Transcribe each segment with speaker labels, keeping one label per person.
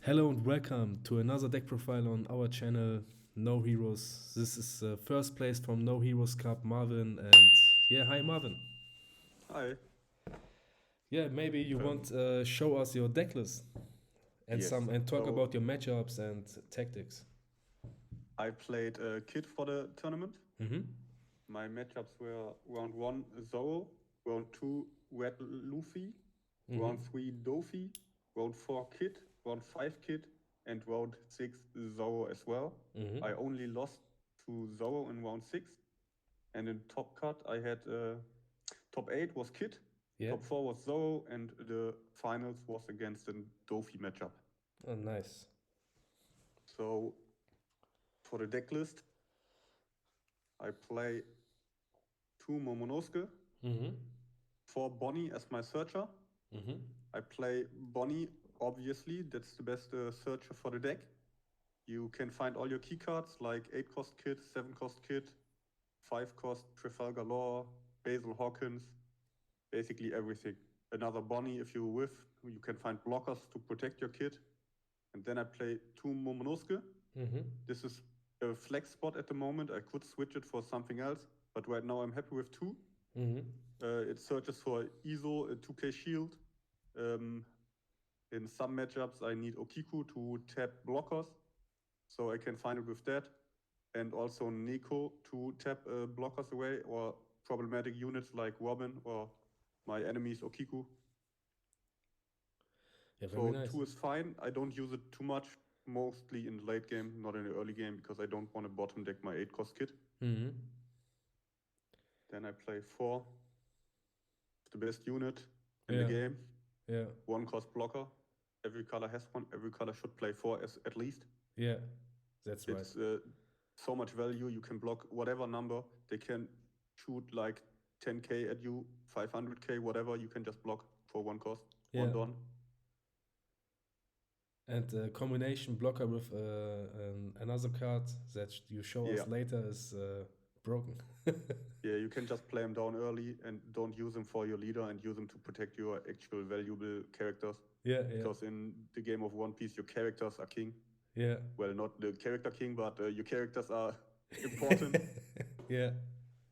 Speaker 1: Hello and welcome to another deck profile on our channel, No Heroes. This is first place from No Heroes Cup, Marvin, and yeah, hi Marvin.
Speaker 2: Hi.
Speaker 1: Yeah, maybe you want show us your deck list and
Speaker 2: Yes.
Speaker 1: talk
Speaker 2: So
Speaker 1: about your matchups and tactics.
Speaker 2: I played Kid for the tournament.
Speaker 1: Mm-hmm.
Speaker 2: My matchups were round 1 Zoro, round 2 Red Luffy, round 3 Dofi, round 4 Kid, round 5 Kid, and round 6 Zoro as well. I only lost to Zoro in round 6. And in top cut, I had top 8 was Kid,
Speaker 1: Yeah.
Speaker 2: top 4 was Zoro, and the finals was against a Dofi matchup.
Speaker 1: Oh, nice.
Speaker 2: So for the deck list, I play 2 Momonosuke, 4 Bonnie as my searcher. I play Bonnie, obviously, that's the best searcher for the deck. You can find all your key cards like 8 cost kit, 7 cost kit, 5 cost Trafalgar Law, Basil Hawkins, basically everything. Another Bonnie if you whiff, you can find blockers to protect your kit. And then I play 2 Momonosuke. This is a flex spot at the moment. I could switch it for something else, but right now I'm happy with 2. It searches for ISO, a 2k shield. In some matchups, I need Okiku to tap blockers, so I can find it with that. And also Neko to tap blockers away, or problematic units like Robin or my enemy's Okiku.
Speaker 1: Yeah, very
Speaker 2: So
Speaker 1: nice.
Speaker 2: 2 is fine. I don't use it too much, mostly in the late game, not in the early game, because I don't want to bottom deck my 8 cost kit. Then I play 4, the best unit in the game.
Speaker 1: Yeah.
Speaker 2: 1 cost blocker. Every color has one. Every color should play 4 at least.
Speaker 1: Yeah, that's right.
Speaker 2: It's so much value. You can block whatever number. They can shoot like 10k at you, 500k, whatever. You can just block for 1 cost, 1 don.
Speaker 1: And the combination blocker with another card that you show us later is broken.
Speaker 2: Yeah, you can just play them down early and don't use them for your leader and use them to protect your actual valuable characters.
Speaker 1: Yeah.
Speaker 2: Because in the game of One Piece, your characters are king.
Speaker 1: Yeah.
Speaker 2: Well, not the character king, but your characters are important.
Speaker 1: Yeah,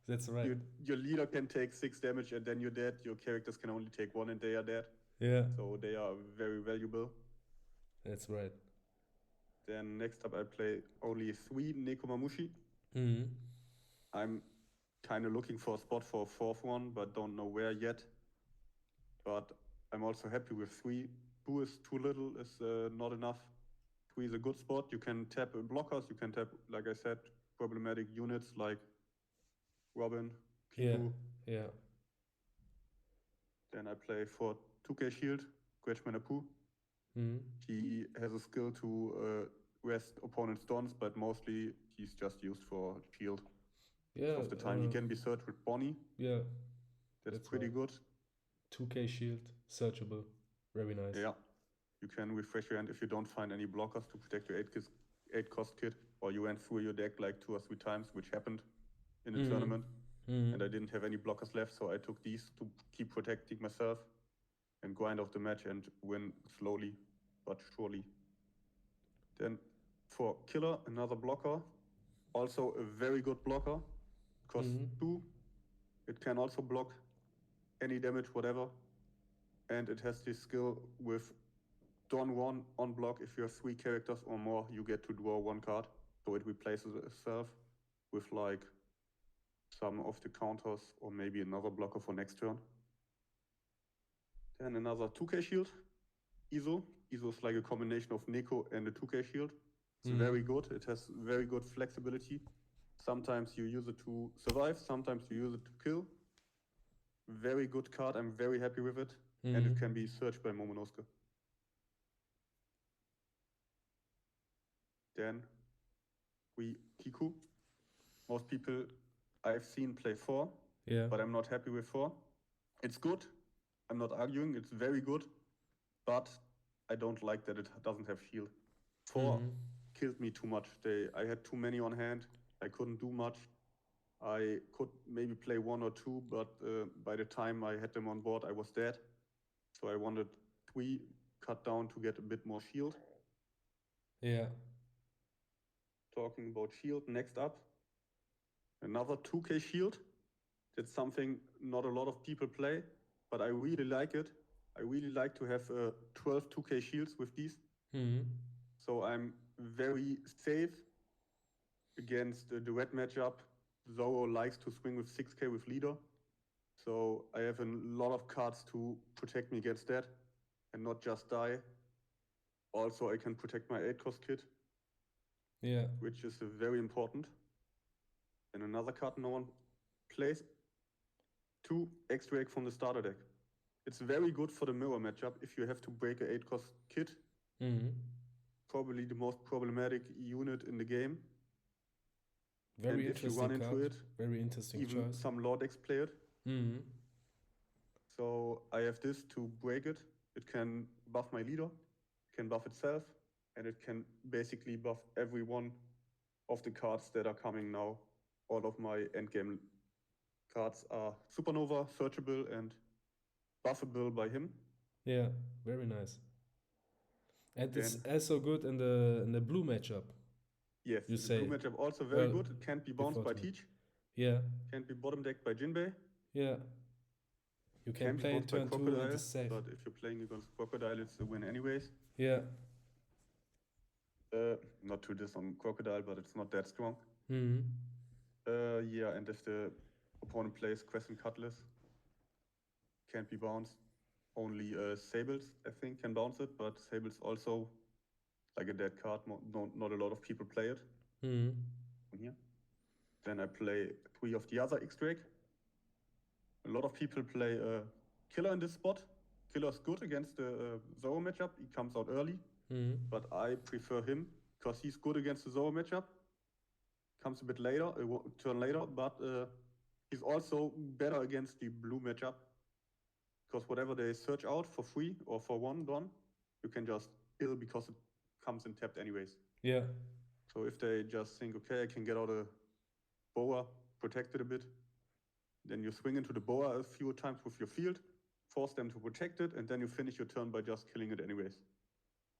Speaker 1: that's right.
Speaker 2: Your leader can take 6 damage and then you're dead. Your characters can only take 1 and they are dead.
Speaker 1: Yeah.
Speaker 2: So they are very valuable.
Speaker 1: That's right.
Speaker 2: Then next up I play only 3 Nekomamushi. I'm kind of looking for a spot for a 4th one, but don't know where yet. But I'm also happy with 3. 2 is too little, is not enough. 3 is a good spot. You can tap blockers, you can tap, like I said, problematic units like Robin, Kiku.
Speaker 1: Yeah.
Speaker 2: Then I play for 2k shield, Gretchen Apu. He has a skill to rest opponent's dons, but mostly he's just used for shield.
Speaker 1: Yeah.
Speaker 2: Most of the time he can be searched with Bonnie.
Speaker 1: Yeah.
Speaker 2: That's pretty good.
Speaker 1: 2k shield, searchable. Very nice.
Speaker 2: Yeah. You can refresh your hand if you don't find any blockers to protect your 8 cost kit, or you went through your deck like 2 or 3 times, which happened in the tournament. And I didn't have any blockers left, so I took these to keep protecting myself and grind off the match and win slowly but surely. Then for Killer, another blocker. Also a very good blocker. Cost 2. It can also block any damage, whatever. And it has this skill with Don 1 on block. If you have 3 characters or more, you get to draw 1 card. So it replaces itself with like some of the counters or maybe another blocker for next turn. Then another 2k shield, ISO. ISO is like a combination of Neko and a 2k shield. It's very good. It has very good flexibility. Sometimes you use it to survive, sometimes you use it to kill. Very good card. I'm very happy with it. And it can be searched by Momonosuke. Then we Kiku. Most people I've seen play 4, but I'm not happy with 4. It's good. I'm not arguing. It's very good. But I don't like that it doesn't have shield. 4 killed me too much. I had too many on hand. I couldn't do much. I could maybe play 1 or 2, but by the time I had them on board, I was dead. So I wanted 3 cut down to get a bit more shield.
Speaker 1: Yeah.
Speaker 2: Talking about shield, next up, another 2k shield. That's something not a lot of people play, but I really like it. I really like to have 12 2k shields with these. So I'm very safe against the red matchup. Zoro likes to swing with 6k with leader. So I have a lot of cards to protect me against that and not just die. Also, I can protect my 8-cost kit.
Speaker 1: Yeah.
Speaker 2: Which is very important. And another card no one plays. 2 extra egg from the starter deck. It's very good for the mirror matchup if you have to break a 8-cost kit. Probably the most problematic unit in the game.
Speaker 1: Very
Speaker 2: and
Speaker 1: interesting
Speaker 2: if you run into
Speaker 1: card.
Speaker 2: it,
Speaker 1: Very interesting
Speaker 2: even
Speaker 1: choice.
Speaker 2: some law decks play it. So I have this to break it. It can buff my leader, it can buff itself, and it can basically buff every one of the cards that are coming now. All of my endgame cards are supernova, searchable, and buffable by him.
Speaker 1: Yeah, very nice. And it's also good in the blue matchup.
Speaker 2: Yes,
Speaker 1: you
Speaker 2: the
Speaker 1: say.
Speaker 2: blue matchup also very good. It can't be bounced by Teach.
Speaker 1: Yeah.
Speaker 2: Can't be bottom decked by Jinbei.
Speaker 1: Yeah. You can play it turn 2 and it's safe.
Speaker 2: But if you're playing against Crocodile, it's a win anyways.
Speaker 1: Yeah.
Speaker 2: Not to diss on Crocodile, but it's not that strong. Yeah, and if the opponent plays Crescent Cutlass, can't be bounced. Only Sables, I think, can bounce it, but Sables also, like a dead card, not a lot of people play it. Here. Then I play 3 of the other X-Drake. A lot of people play Killer in this spot. Killer's good against the Zoro matchup. He comes out early, but I prefer him because he's good against the Zoro matchup. Comes a bit later, turn later, but he's also better against the blue matchup because whatever they search out for free or for 1 done, you can just kill because it comes in tapped anyways.
Speaker 1: Yeah.
Speaker 2: So if they just think, okay, I can get out a boa, protect it a bit, then you swing into the boa a few times with your field, force them to protect it, and then you finish your turn by just killing it anyways.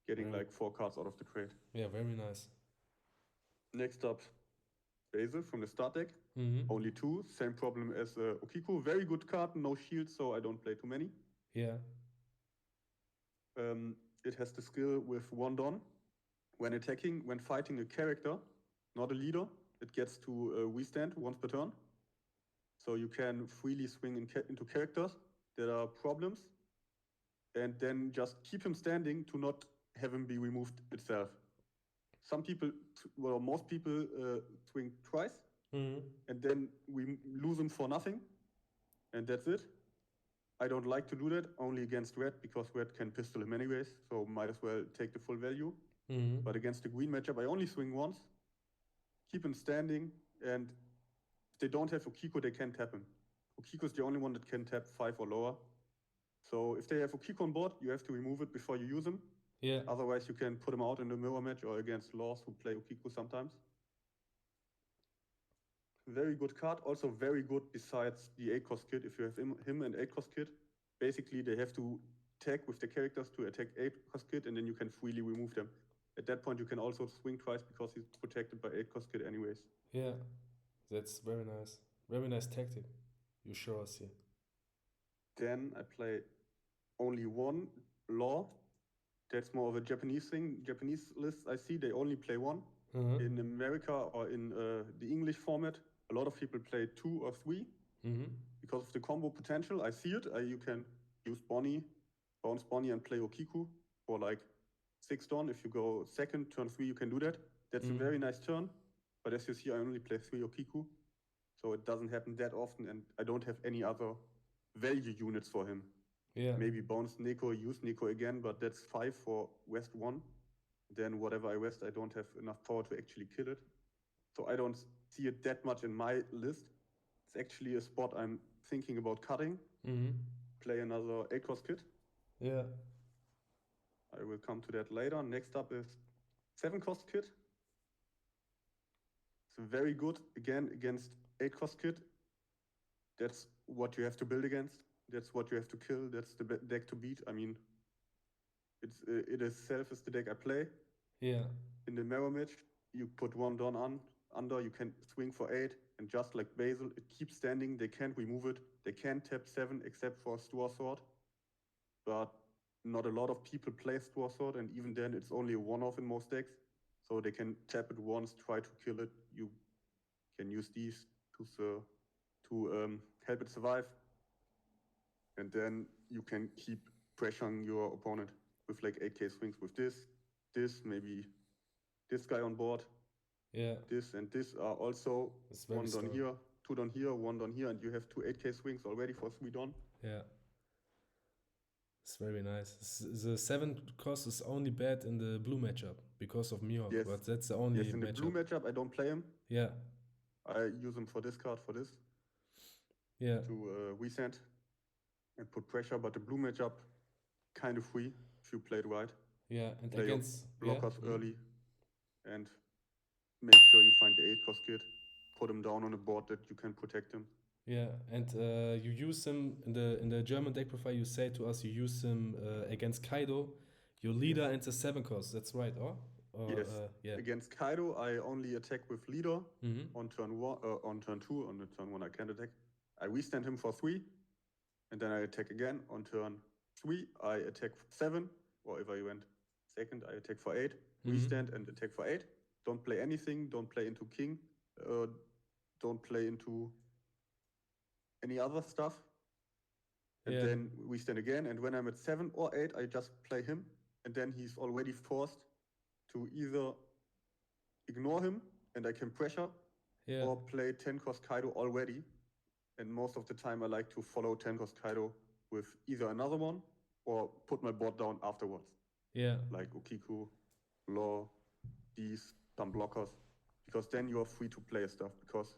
Speaker 2: Getting like 4 cards out of the trade.
Speaker 1: Yeah, very nice.
Speaker 2: Next up, Basil from the start deck. Only 2, same problem as Okiku. Very good card, no shield, so I don't play too many.
Speaker 1: Yeah.
Speaker 2: It has the skill with 1 Don. When attacking, when fighting a character, not a leader, it gets to withstand once per turn. So you can freely swing into characters that are problems, and then just keep him standing to not have him be removed itself. Some people, well, most people swing twice, and then we lose him for nothing, and that's it. I don't like to do that, only against red, because red can pistol him anyways, so might as well take the full value. But against the green matchup, I only swing once, keep him standing, and if they don't have Okiku, they can tap him. Okiku is the only one that can tap 5 or lower. So if they have Okiku on board, you have to remove it before you use him.
Speaker 1: Yeah.
Speaker 2: Otherwise, you can put him out in the mirror match or against Laws who play Okiku sometimes. Very good card. Also very good besides the 8-cost kit. If you have him and 8-cost kit, basically they have to tag with the characters to attack 8-cost kit, and then you can freely remove them. At that point, you can also swing twice because he's protected by 8-cost kit anyways.
Speaker 1: Yeah, that's very nice. Very nice tactic. You show us here.
Speaker 2: Then I play only 1 Law. That's more of a Japanese thing. Japanese lists I see, they only play 1. In America or in the English format, a lot of people play 2 or 3 because of the combo potential. I see it. You can use Bonnie, bounce Bonnie, and play Okiku for like 6 turn. If you go second, turn 3, you can do that. That's a very nice turn. But as you see, I only play 3 Okiku, so it doesn't happen that often, and I don't have any other value units for him.
Speaker 1: Yeah.
Speaker 2: Maybe bounce Neko, use Neko again, but that's 5 for West 1. Then whatever I West, I don't have enough power to actually kill it. So I don't see it that much in my list. It's actually a spot I'm thinking about cutting. Play another 8-cost kit.
Speaker 1: Yeah.
Speaker 2: I will come to that later. Next up is 7-cost kit. It's very good, again, against 8-cost kit. That's what you have to build against. That's what you have to kill. That's the deck to beat. I mean, it itself is the deck I play.
Speaker 1: Yeah.
Speaker 2: In the mirror match, you put one Don under, you can swing for 8, and just like Basil, it keeps standing. They can't remove it. They can tap 7 except for Stua Sword. But not a lot of people play Stua Sword, and even then it's only a one-off in most decks. So they can tap it once, try to kill it. You can use these to help it survive. And then you can keep pressuring your opponent with like 8k swings with this, maybe this guy on board.
Speaker 1: Yeah.
Speaker 2: This and this are also one down here, 2 down here, 1 down here, and you have 2 8k swings already for 3 down.
Speaker 1: Yeah. It's very nice. The 7 cost is only bad in the blue matchup because of Mihawk,
Speaker 2: Yes.
Speaker 1: but that's the only
Speaker 2: in the blue matchup, I don't play him.
Speaker 1: Yeah.
Speaker 2: I use him for this card, for this.
Speaker 1: Yeah.
Speaker 2: To resend and put pressure, but the blue matchup, kind of free if you play it right.
Speaker 1: Yeah, and
Speaker 2: play
Speaker 1: against
Speaker 2: blockers early, and make sure you find the 8 cost kid, put him down on a board that you can protect him.
Speaker 1: Yeah, and you use him in the German deck profile. You say to us you use him against Kaido, your leader, and the 7 cost. That's right, or
Speaker 2: yes.
Speaker 1: Yeah.
Speaker 2: Against Kaido, I only attack with leader
Speaker 1: Mm-hmm.
Speaker 2: on turn 1, on turn 2. On the turn 1, I can't attack. I restand him for 3, and then I attack again. On turn 3, I attack 7, or if I went second, I attack for 8. Restand and attack for 8. Don't play anything. Don't play into king. Don't play into any other stuff. And then we stand again. And when I'm at 7 or 8, I just play him. And then he's already forced to either ignore him and I can pressure, or play 10 cost Kaido already. And most of the time I like to follow 10 cost Kaido with either another one or put my board down afterwards.
Speaker 1: Yeah.
Speaker 2: Like Okiku, Law, these, some blockers. Because then you're free to play stuff because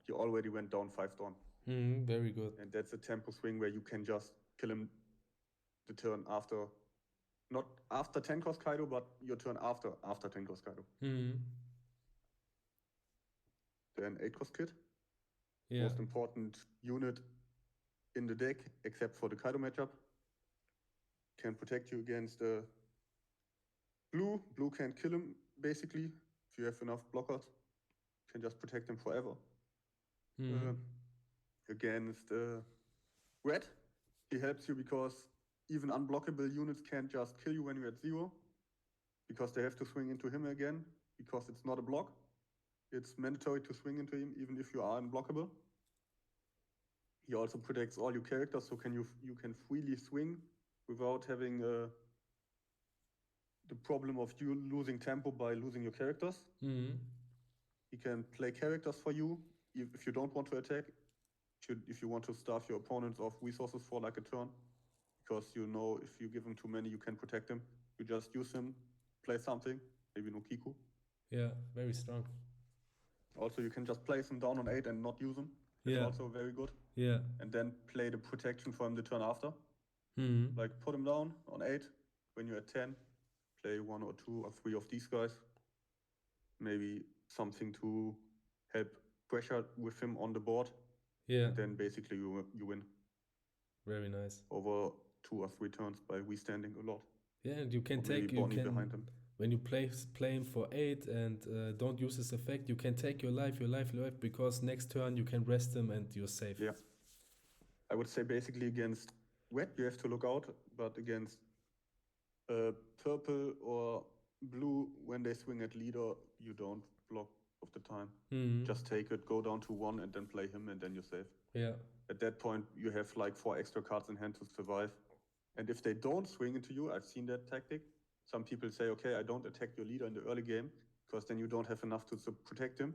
Speaker 2: you already went down 5 down.
Speaker 1: Very good.
Speaker 2: And that's a tempo swing where you can just kill him the turn after, not after 10 cost Kaido, but your turn after 10 cost Kaido. Then 8 cost Kid.
Speaker 1: Yeah.
Speaker 2: Most important unit in the deck, except for the Kaido matchup. Can protect you against blue. Blue can't kill him, basically. If you have enough blockers, can just protect him forever. Against red, he helps you because even unblockable units can't just kill you when you're at 0, because they have to swing into him again, because it's not a block. It's mandatory to swing into him even if you are unblockable. He also protects all your characters, so you can freely swing without having the problem of you losing tempo by losing your characters. He can play characters for you if you don't want to attack. If you want to starve your opponents of resources for like a turn, because you know if you give him too many, you can protect him. You just use him, play something, maybe no Kiku.
Speaker 1: Yeah, very strong.
Speaker 2: Also, you can just place him down on 8 and not use him. It's also very good.
Speaker 1: Yeah.
Speaker 2: And then play the protection for him the turn after. Like put him down on 8. When you're at 10, play 1 or 2 or 3 of these guys. Maybe something to help pressure with him on the board.
Speaker 1: Yeah.
Speaker 2: And then basically you win.
Speaker 1: Very nice.
Speaker 2: Over 2 or 3 turns by restanding a lot.
Speaker 1: Yeah, and you can take
Speaker 2: behind him.
Speaker 1: When you play him for 8 and don't use his effect, you can take your life, because next turn you can rest him and you're safe.
Speaker 2: Yeah. I would say basically against red you have to look out, but against purple or blue, when they swing at leader, you don't block of the time. Just take it, go down to 1 and then play him and then you're safe.
Speaker 1: Yeah.
Speaker 2: At that point, you have like 4 extra cards in hand to survive. And if they don't swing into you, I've seen that tactic. Some people say, okay, I don't attack your leader in the early game because then you don't have enough to protect him.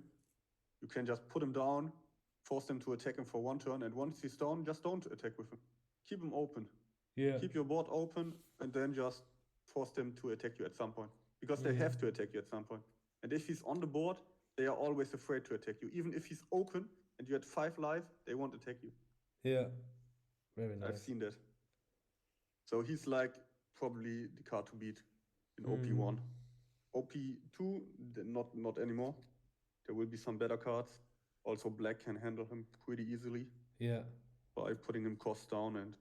Speaker 2: You can just put him down, force them to attack him for 1 turn, and once he's down, just don't attack with him. Keep him open.
Speaker 1: Yeah.
Speaker 2: Keep your board open and then just force them to attack you at some point. Because they have to attack you at some point. And if he's on the board, they are always afraid to attack you. Even if he's open and you had 5 life, they won't attack you.
Speaker 1: Yeah. Very nice.
Speaker 2: I've seen that. So he's like probably the card to beat in OP1. OP2, not anymore. There will be some better cards. Also, black can handle him pretty easily.
Speaker 1: Yeah.
Speaker 2: By putting him cost down and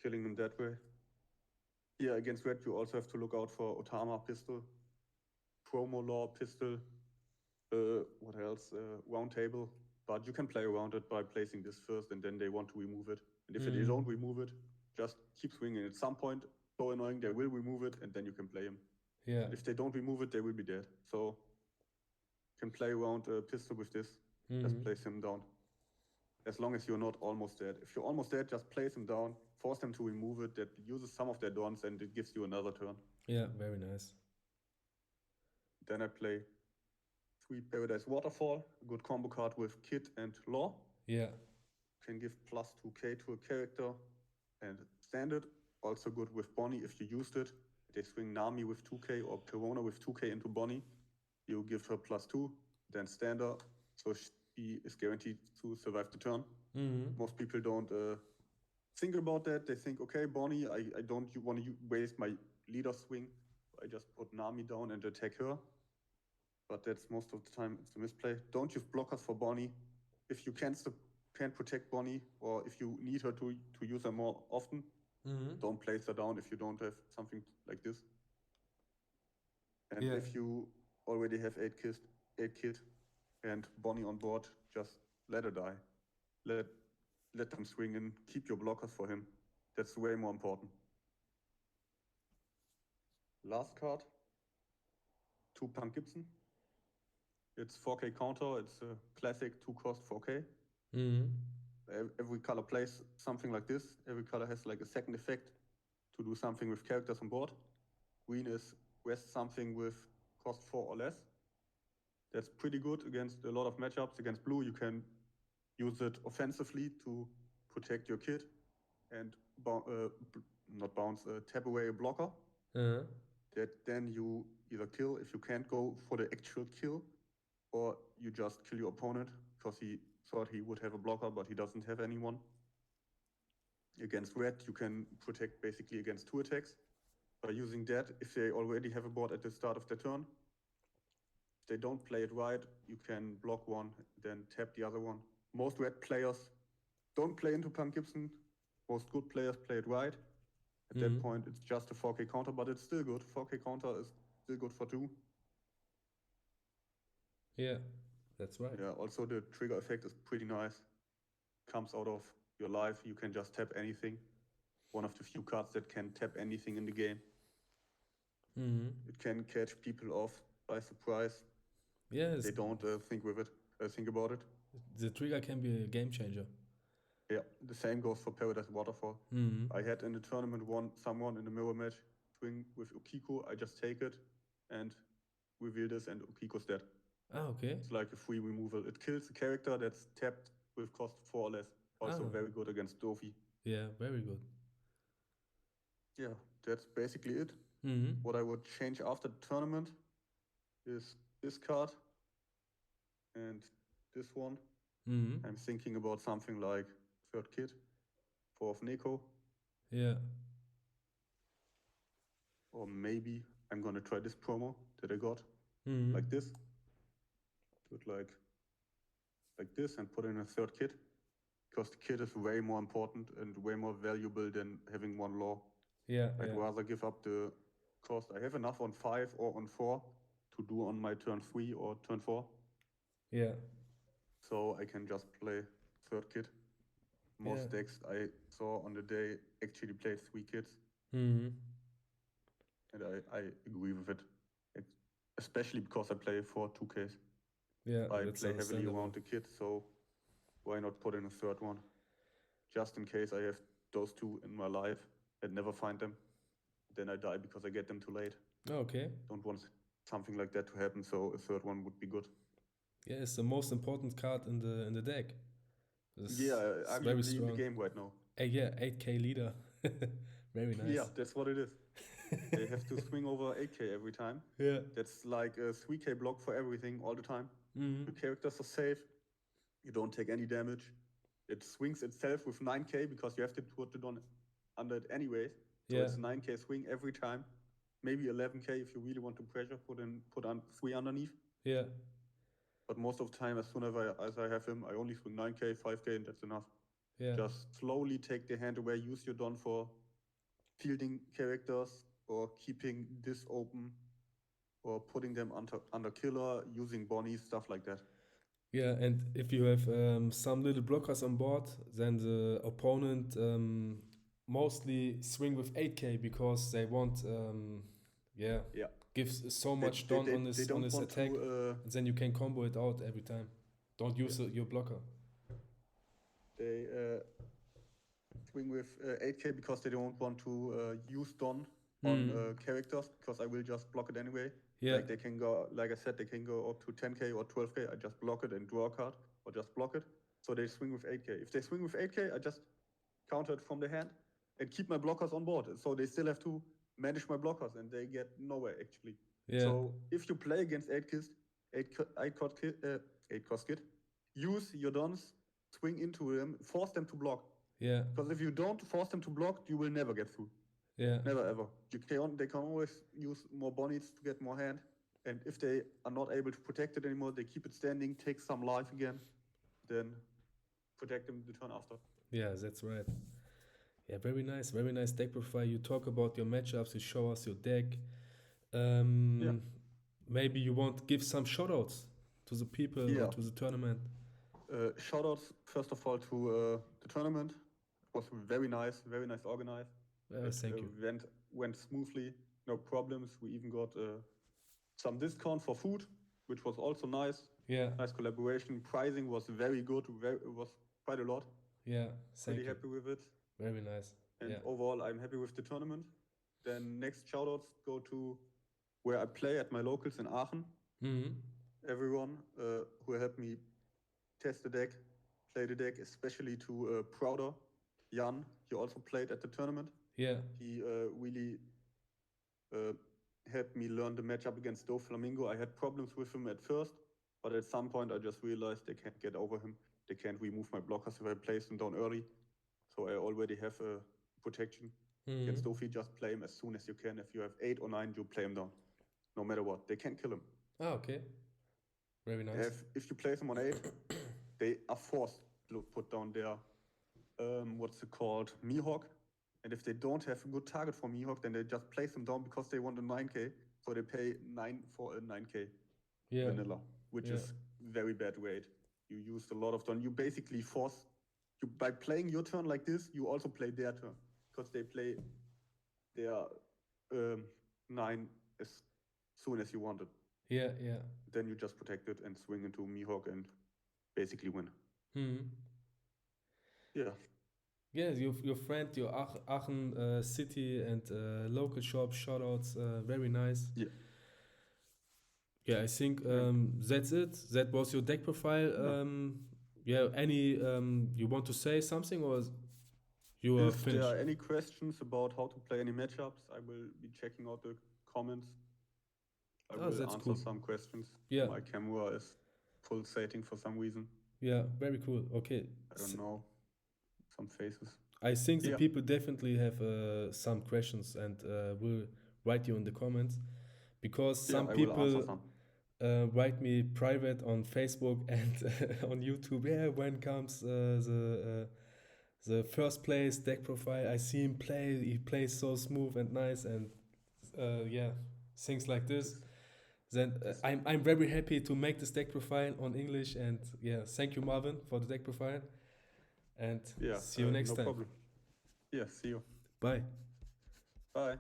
Speaker 2: killing him that way. Yeah, against red you also have to look out for Otama pistol, promo law pistol, what else? Round table. But you can play around it by placing this first, and then they want to remove it. And if they don't remove it, just keep swinging. At some point, so annoying, they will remove it, and then you can play him.
Speaker 1: Yeah.
Speaker 2: And if they don't remove it, they will be dead. So you can play around a pistol with this. Just place him down. As long as you're not almost dead. If you're almost dead, just place him down, force them to remove it. That uses some of their dons, and it gives you another turn.
Speaker 1: Yeah, very nice.
Speaker 2: Then I play 3 Paradise Waterfall, a good combo card with Kid and Law.
Speaker 1: Yeah.
Speaker 2: Can give plus 2k to a character and standard. Also good with Bonnie if you used it. They swing Nami with 2k or Perona with 2k into Bonnie. You give her plus 2, then standard. So she is guaranteed to survive the turn. Most people don't think about that. They think, okay, Bonnie, I don't want to waste my leader swing. I just put Nami down and attack her. But that's most of the time it's a misplay. Don't use blockers for Bonnie. If you can't protect Bonnie, or if you need her to use her more often, don't place her down if you don't have something like this. And if you already have 8 kid and Bonnie on board, just let her die. Let them swing and keep your blockers for him. That's way more important. Last card, 2 Punk Gibson. It's 4k counter. It's a classic 2-cost 4k. Every color plays something like this. Every color has like a second effect to do something with characters on board. Green is rest something with cost 4 or less. That's pretty good against a lot of matchups. Against blue, you can use it offensively to protect your kid and tap away a blocker. That then you either kill if you can't go for the actual kill, or you just kill your opponent because he thought he would have a blocker, but he doesn't have anyone. Against red, you can protect basically against 2 attacks by using that if they already have a board at the start of their turn. If they don't play it right, you can block one, then tap the other one. Most red players don't play into Punk Gibson. Most good players play it right. At that point, it's just a 4k counter, but it's still good. 4k counter is still good for 2.
Speaker 1: Yeah, that's right.
Speaker 2: Yeah, also the trigger effect is pretty nice. Comes out of your life. You can just tap anything. One of the few cards that can tap anything in the game. It can catch people off by surprise.
Speaker 1: Yeah,
Speaker 2: they don't think about it.
Speaker 1: The trigger can be a game changer.
Speaker 2: Yeah, the same goes for Paradise Waterfall. I had in the tournament someone in the mirror match swing with Ukiko. I just take it and reveal this, and Ukiko's dead.
Speaker 1: Okay.
Speaker 2: It's like a free removal. It kills a character that's tapped with cost 4 or less. Also very good against Dofi.
Speaker 1: Yeah, very good.
Speaker 2: Yeah, that's basically it. What I would change after the tournament is this card and this one. I'm thinking about something like 3rd kid, 4th Neko.
Speaker 1: Yeah.
Speaker 2: Or maybe I'm gonna try this promo that I got, like this. Do it like this and put in a 3rd kid, because the kid is way more important and way more valuable than having 1 law.
Speaker 1: Yeah.
Speaker 2: I'd rather give up the cost. I have enough on 5 or on 4 to do on my turn 3 or turn 4.
Speaker 1: Yeah.
Speaker 2: So I can just play 3rd kid. Most decks I saw on the day actually played 3 kids. And I agree with it. Especially because I play 4 2Ks.
Speaker 1: Yeah,
Speaker 2: I play heavily around the kid, so why not put in a 3rd one? Just in case I have those 2 in my life and never find them. Then I die because I get them too late.
Speaker 1: Okay.
Speaker 2: Don't want something like that to happen, so a 3rd one would be good.
Speaker 1: Yeah, it's the most important card in the deck. It's
Speaker 2: very strong in the game right now.
Speaker 1: 8k leader. Very nice.
Speaker 2: Yeah, that's what it is. They have to swing over 8k every time.
Speaker 1: Yeah.
Speaker 2: That's like a 3k block for everything all the time. The characters are safe. You don't take any damage. It swings itself with 9k because you have to put it on under it anyways. So it's 9k swing every time. Maybe 11k if you really want to pressure, put on 3 underneath.
Speaker 1: Yeah.
Speaker 2: But most of the time, as soon as I have him, I only swing 9k, 5k, and that's enough.
Speaker 1: Yeah.
Speaker 2: Just slowly take the hand away, use your Don for fielding characters or keeping this open or putting them under killer, using Bonnie, stuff like that.
Speaker 1: Yeah, and if you have some little blockers on board, then the opponent mostly swing with 8k because they want, gives so much don on his attack, and then you can combo it out every time. Don't use your blocker.
Speaker 2: They swing with 8k because they don't want to use don on characters, because I will just block it anyway.
Speaker 1: Yeah.
Speaker 2: Like they can go, like I said, they can go up to 10k or 12k. I just block it and draw a card, or just block it. So they swing with 8k. If they swing with 8k, I just counter it from the hand and keep my blockers on board. So they still have to manage my blockers, and they get nowhere actually.
Speaker 1: Yeah.
Speaker 2: So if you play against 8-cost kid, use your dons, swing into them, force them to block.
Speaker 1: Yeah.
Speaker 2: Because if you don't force them to block, you will never get through.
Speaker 1: Yeah.
Speaker 2: Never ever. They can always use more bonies to get more hand. And if they are not able to protect it anymore, they keep it standing, take some life again, then protect them the turn after.
Speaker 1: Yeah, that's right. Yeah, very nice deck profile. You talk about your matchups, you show us your deck. Maybe you want to give some shoutouts to the people or to the tournament.
Speaker 2: Shoutouts, first of all, to the tournament. It was very nice organized.
Speaker 1: Thank you.
Speaker 2: Went smoothly, no problems. We even got some discount for food, which was also nice.
Speaker 1: Yeah.
Speaker 2: Nice collaboration. Pricing was very good. It was quite a lot.
Speaker 1: Yeah.
Speaker 2: Pretty happy with it.
Speaker 1: Very nice.
Speaker 2: And overall, I'm happy with the tournament. Then next shoutouts go to where I play at my locals in Aachen.
Speaker 1: Mm-hmm.
Speaker 2: Everyone who helped me test the deck, play the deck, especially to Prouder, Jan. He also played at the tournament.
Speaker 1: Yeah.
Speaker 2: He really helped me learn the matchup against Doflamingo. I had problems with him at first, but at some point I just realized they can't get over him. They can't remove my blockers if I place them down early. So I already have a protection against Dofi. Just play him as soon as you can. If you have 8 or 9, you play him down. No matter what. They can't kill him.
Speaker 1: Oh, okay. Very nice.
Speaker 2: If you place him on 8, they are forced to put down their, what's it called, Mihawk. And if they don't have a good target for Mihawk, then they just place them down because they want a 9k. So they pay 9 for a 9k vanilla, which is very bad rate. You used a lot of turn. You basically force, by playing your turn like this, you also play their turn. Because they play their 9 as soon as you want it.
Speaker 1: Yeah.
Speaker 2: Then you just protect it and swing into Mihawk and basically win. Yeah.
Speaker 1: Yeah, your friend, your Aachen city and local shop shoutouts, very nice.
Speaker 2: Yeah.
Speaker 1: Yeah, I think that's it. That was your deck profile. Any you want to say something, or you are finished?
Speaker 2: If there are any questions about how to play any matchups, I will be checking out the comments. I will answer some questions.
Speaker 1: Yeah.
Speaker 2: My camera is pulsating for some reason.
Speaker 1: Yeah, very cool. Okay.
Speaker 2: I don't know. Some faces.
Speaker 1: I think the people definitely have some questions and will write you in the comments, because some people write me private on Facebook and on YouTube. Yeah, when comes the first place deck profile? I see him play. He plays so smooth and nice, and things like this. Then I'm very happy to make this deck profile on English, and thank you, Marvin, for the deck profile. And see you next time.
Speaker 2: No problem. Yeah, see you.
Speaker 1: Bye.
Speaker 2: Bye.